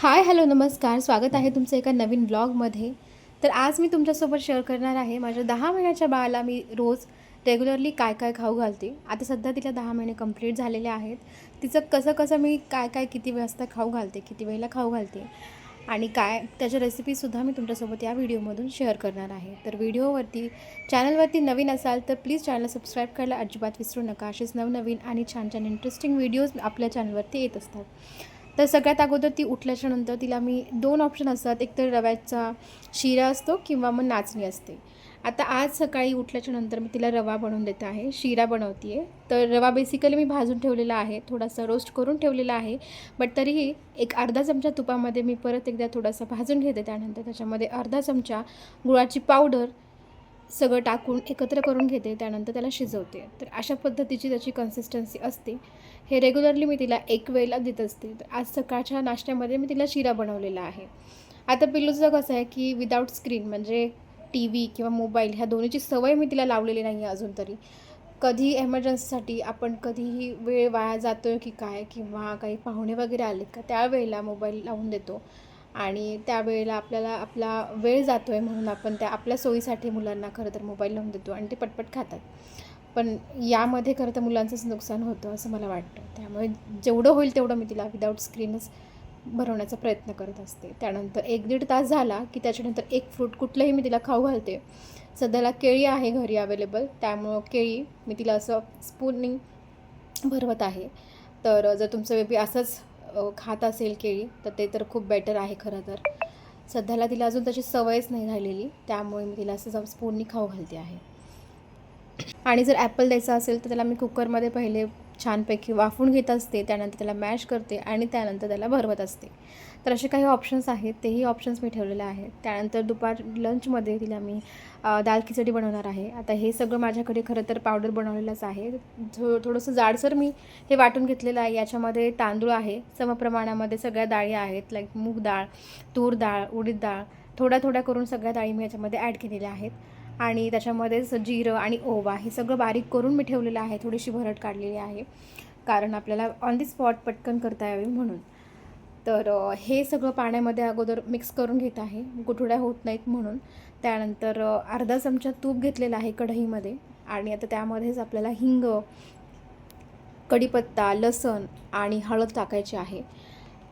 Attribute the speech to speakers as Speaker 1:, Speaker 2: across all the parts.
Speaker 1: Hi hello नमस्कार. स्वागत आहे तुमचं एका नवीन ब्लॉगमध्ये. तर आज मी तुमच्यासोबत शेअर करणार आहे माझ्या 10 महिन्याच्या बाळाला मी रोज रेग्युलरली काय काय खाऊ घालते. आता सध्या तिला 10 महिने कंप्लीट झालेले आहेत. तिचं कसं कसं मी काय काय किती वाजता खाऊ घालते, किती वेळेला खाऊ घालते आणि काय त्याच्या रेसिपीसुद्धा मी तुमच्यासोबत या व्हिडिओमधून शेअर करणार आहे. तर चॅनलवरती नवीन असाल तर प्लीज चॅनल सबस्क्राईब करायला अजिबात विसरू नका. असेच नवनवीन आणि छान छान इंटरेस्टिंग व्हिडिओज आपल्या चॅनलवरती येत असतात. तर सगळ्यात अगोदर ती उठल्याच्यानंतर तिला मी 2 ऑप्शन असतात. एक तर रव्याचा शिरा असतो किंवा मग नाचणी असते. आता आज सकाळी उठल्याच्यानंतर मी तिला रवा बनवून देत आहे, शिरा बनवते आहे. तर रवा बेसिकली मी भाजून ठेवलेला आहे, थोडासा रोस्ट करून ठेवलेला आहे. बट तरीही एक अर्धा चमचा तुपामध्ये मी परत एकदा थोडासा भाजून घेते. त्यानंतर त्याच्यामध्ये अर्धा चमचा गुळाची पावडर सगळं टाकून एकत्र करून घेते. त्यानंतर त्याला शिजवते. तर अशा पद्धतीची त्याची कन्सिस्टन्सी असते. हे रेग्युलरली मी तिला एक वेळेला देत असते. तर आज सकाळच्या नाश्त्यामध्ये मी तिला शिरा बनवलेला आहे. आता पिल्लूचं कसं आहे की विदाऊट स्क्रीन म्हणजे टी व्ही किंवा मोबाईल ह्या दोन्हीची सवय मी तिला लावलेली नाही आहे अजून तरी. कधी एमर्जन्सीसाठी आपण कधीही वेळ वाया जातो आहे की काय किंवा काही पाहुणे वगैरे आले का त्यावेळेला मोबाईल लावून देतो आणि त्यावेळेला आपल्याला आपला वेळ जातो आहे म्हणून आपण त्या आपल्या सोयीसाठी मुलांना खरं तर मोबाईल लावून देतो आणि ते पटपट खातात. पण यामध्ये खरं तर मुलांचंच नुकसान होतं असं मला वाटतं. त्यामुळे जेवढं होईल तेवढं मी तिला विदाऊट स्क्रीनच भरवण्याचा प्रयत्न करत असते. त्यानंतर 1-1.5 तास झाला की त्याच्यानंतर एक फ्रूट कुठलंही मी तिला खाऊ घालते. सध्याला केळी आहे घरी अवेलेबल, त्यामुळं केळी मी तिला असं स्पूननी भरवत आहे. तर जर तुमचं बेबी असंच खात असेल केळी तर ते तर खूप बेटर आहे खरं तर. सध्याला तिला अजून त्याची सवयच नाही झालेली, त्यामुळे मी तिला असं स्पूननी खाऊ घालते आहे. आणि जर ॲपल द्यायचा असेल तर त्याला मी कुकरमध्ये पहिले छानपैकी वाफवून घेत असते. त्यानंतर त्याला मॅश करते आणि त्यानंतर त्याला भरवत असते. तर असे काही ऑप्शन्स आहेत, तेही ऑप्शन्स मी ठेवलेले आहेत. त्यानंतर लंचमध्ये तिला मी दाल खिचडी बनवणार आहे. आता हे सगळं माझ्याकडे खरं तर पावडर बनवलेलंच आहे. थोडंसं जाडसर मी हे वाटून घेतलेलं आहे. याच्यामध्ये तांदूळ आहे, समप्रमाणामध्ये सगळ्या डाळी आहेत, लाईक मूग डाळ, तूर डाळ, उडीद डाळ, थोड्या थोड्या करून सगळ्या डाळी मी याच्यामध्ये ॲड केलेल्या आहेत. आणि त्याच्यामध्येच जिरं आणि ओवा हे सगळं बारीक करून मी ठेवलेलं आहे. थोडीशी भरड काढलेली आहे कारण आपल्याला ऑन दी स्पॉट पटकन करता यावे म्हणून. तर हे सगळं पाण्यामध्ये अगोदर मिक्स करून घेत आहे, गुठळ्या होत नाहीत म्हणून. त्यानंतर अर्धा चमचा तूप घेतलेला आहे कढईमध्ये आणि आता त्यामध्येच आपल्याला हिंग, कढीपत्ता, लसूण आणि हळद टाकायची आहे.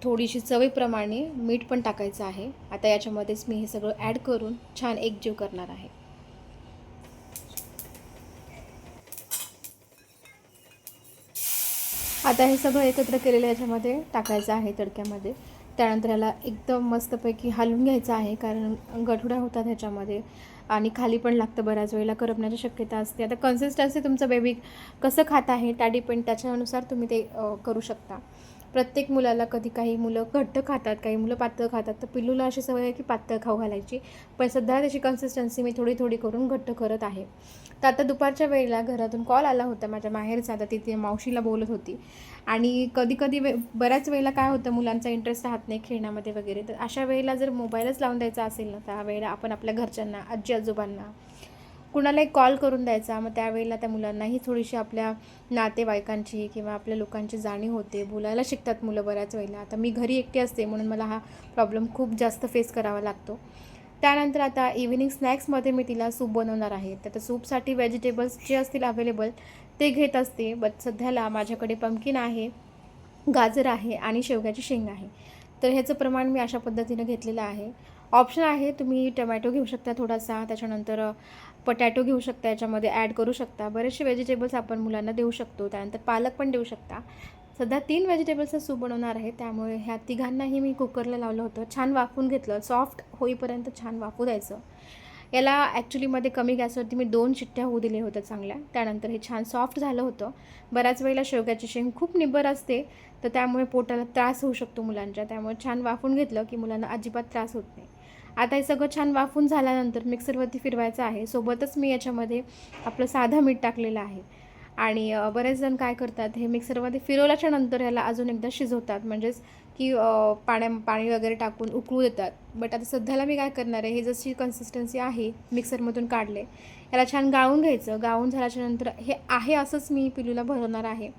Speaker 1: थोडीशी चवीप्रमाणे मीठ पण टाकायचं आहे. आता याच्यामध्येच मी हे सगळं ॲड करून छान एकजीव करणार आहे. आता हे सगळं एकत्र केलेलं याच्यामध्ये टाकायचं आहे तडक्यामध्ये. त्यानंतर याला एकदम मस्तपैकी हलवून घ्यायचं आहे कारण गठुड्या होतात ह्याच्यामध्ये आणि खाली पण लागतं, बऱ्याच वेळेला करपण्याची शक्यता असते. आता कन्सिस्टन्सी तुमचं बेबी कसं खात आहे त्या डिपेंड, त्याच्यानुसार तुम्ही ते करू शकता. प्रत्येक मुलाला कधी काही मुलं घट्ट खातात, काही मुलं पातळ खातात. तर पिल्लूला अशी सवय आहे की पातळ खाऊ घालायची, पण सध्या त्याची कन्सिस्टन्सी मी थोडी थोडी करून घट्ट करत आहे. तर आता दुपारच्या वेळेला घरातून कॉल आला होता माझ्या माहेरचा. आता तिथे मावशीला बोलत होती आणि कधी कधी बऱ्याच वेळेला काय होतं, मुलांचा इंटरेस्ट राहत नाही खेळण्यामध्ये वगैरे. तर अशा वेळेला जर मोबाईलच लावून द्यायचा असेल ना, त्यावेळेला आपण आपल्या घरच्यांना, आजी आजोबांना कुणालाही कॉल करून द्यायचा. मग त्यावेळेला त्या मुलांनाही थोडीशी आपल्या नातेवाईकांची किंवा आपल्या लोकांची जाणीव होते, बोलायला शिकतात मुलं बऱ्याच वेळेला. आता मी घरी एकटी असते म्हणून मला हा प्रॉब्लेम खूप जास्त फेस करावा लागतो. त्यानंतर आता इव्हिनिंग स्नॅक्समध्ये मी तिला सूप बनवणार आहे. तर सूपसाठी व्हेजिटेबल्स जे असतील अवेलेबल ते घेत असते. बट सध्याला माझ्याकडे पंपकिन आहे, गाजर आहे आणि शेवग्याची शेंग आहे. तर ह्याचं प्रमाण मी अशा पद्धतीनं घेतलेलं आहे. ऑप्शन आहे, तुम्ही टमॅटो घेऊ शकता थोडासा, त्याच्यानंतर पटॅटो घेऊ शकता, याच्यामध्ये ॲड करू शकता. बरेचसे व्हेजिटेबल्स आपण मुलांना देऊ शकतो. त्यानंतर पालक पण देऊ शकता. सध्या 3 व्हेजिटेबल्सचं सूप बनवणार आहे, त्यामुळे ह्या तिघांनाही मी कुकरला लावलं होतं. छान वाफवून घेतलं, सॉफ्ट होईपर्यंत छान वाफू द्यायचं. याला ॲक्च्युलीमध्ये कमी गॅसवरती मी 2 शिट्ट्या होऊ दिल्या होत्या चांगल्या. त्यानंतर हे छान सॉफ्ट झालं होतं. बऱ्याच वेळेला शेवग्याची शेंग खूप निब्बर असते, तर त्यामुळे पोटाला त्रास होऊ शकतो मुलांच्या. त्यामुळे छान वाफवून घेतलं की मुलांना अजिबात त्रास होत नाही. आता हे सगळं छान वाफवून झाल्यानंतर मिक्सरवरती फिरवायचं आहे. सोबतच मी याच्यामध्ये आपलं साधं मीठ टाकलेलं आहे. आणि बरेच जण काय करतात, हे मिक्सरमध्ये फिरवल्याच्या नंतर ह्याला अजून एकदा शिजवतात, म्हणजेच की पाणी वगैरे टाकून उकळू देतात. बट आता सध्याला मी काय करणार आहे, हे जशी कन्सिस्टन्सी आहे मिक्सरमधून काढले, याला छान गाळून घ्यायचं. गाळून झाल्याच्यानंतर हे आहे असंच मी पिलूला भरवणार आहे.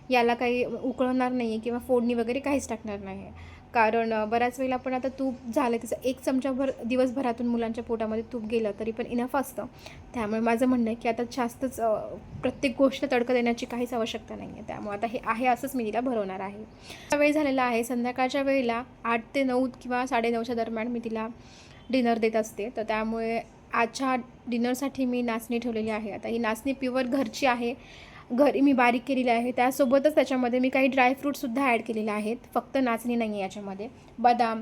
Speaker 1: याला काही उकळवणार नाही आहे किंवा फोडणी वगैरे काहीच टाकणार नाही आहे, कारण बऱ्याच वेळेला आपण आता तूप झालं तिचं 1 चमचाभर दिवसभरातून मुलांच्या पोटामध्ये तूप गेलं तरी पण इनफ असतं. त्यामुळे माझं म्हणणं आहे की आता जास्तच प्रत्येक गोष्ट तडका देण्याची काहीच आवश्यकता नाही आहे. त्यामुळे आता हे आहे असंच मी तिला भरवणार आहे. वेळ झालेला आहे संध्याकाळच्या वेळेला 8 ते 9 किंवा 9:30च्या दरम्यान मी तिला डिनर देत असते. तर त्यामुळे आजच्या डिनरसाठी मी नाचणी ठेवलेली आहे. आता ही नाचणी प्युअर घरची आहे, घरी मी बारीक केलेली आहे. त्यासोबतच त्याच्यामध्ये मी काही ड्रायफ्रूटसुद्धा ॲड केलेले आहेत. फक्त नाचणी नाही आहे याच्यामध्ये. बदाम,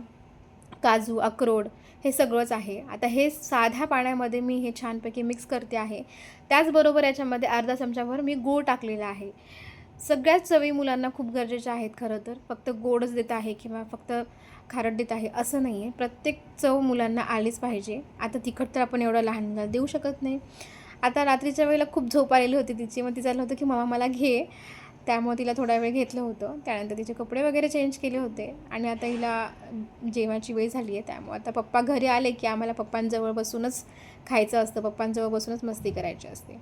Speaker 1: काजू, अक्रोड हे सगळंच आहे. आता हे साध्या पाण्यामध्ये मी हे छानपैकी मिक्स करते आहे. त्याचबरोबर याच्यामध्ये अर्धा चमचाभर मी गूळ टाकलेला आहे. सगळ्याच चवी मुलांना खूप गरजेच्या आहेत खरं तर. फक्त गोडच देत आहे किंवा फक्त खारट देत आहे असं नाही आहे. प्रत्येक चव मुलांना आलीच पाहिजे. आता तिखट तर आपण एवढं लहान मुलाला देऊ शकत नाही. आता रात्रीच्या वेळेला खूप झोप आलेली होती तिची. मग तिचं झालं होतं की मम्मा मला घे. त्यामुळे तिला थोडा वेळ घेतलं होतं. त्यानंतर तिचे कपडे वगैरे चेंज केले होते आणि आता हिला जेवणाची वेळ झाली आहे. त्यामुळे आता पप्पा घरी आले की आम्हाला पप्पांजवळ बसूनच खायचं असतं, पप्पांजवळ बसूनच मस्ती करायची असते.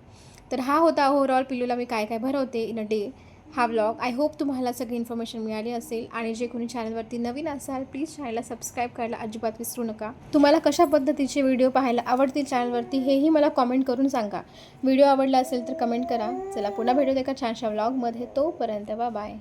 Speaker 1: तर हा होता ओव्हरऑल पिल्लूला मी काय काय भरवते इन अ डे हा व्लॉग. आय होप तुम्हाला सगळी इन्फॉर्मेशन मिळाली असेल. आणि जे कोणी चॅनलवरती नवीन असाल प्लीज चॅनलला सबस्क्राईब करायला अजिबात विसरू नका. तुम्हाला कशा पद्धतीचे व्हिडिओ पाहायला आवडतील चॅनलवरती हेही मला कॉमेंट करून सांगा. व्हिडिओ आवडला असेल तर कमेंट करा. चला पुन्हा भेटूया एका छानशा व्लॉगमध्ये. तोपर्यंत बाय.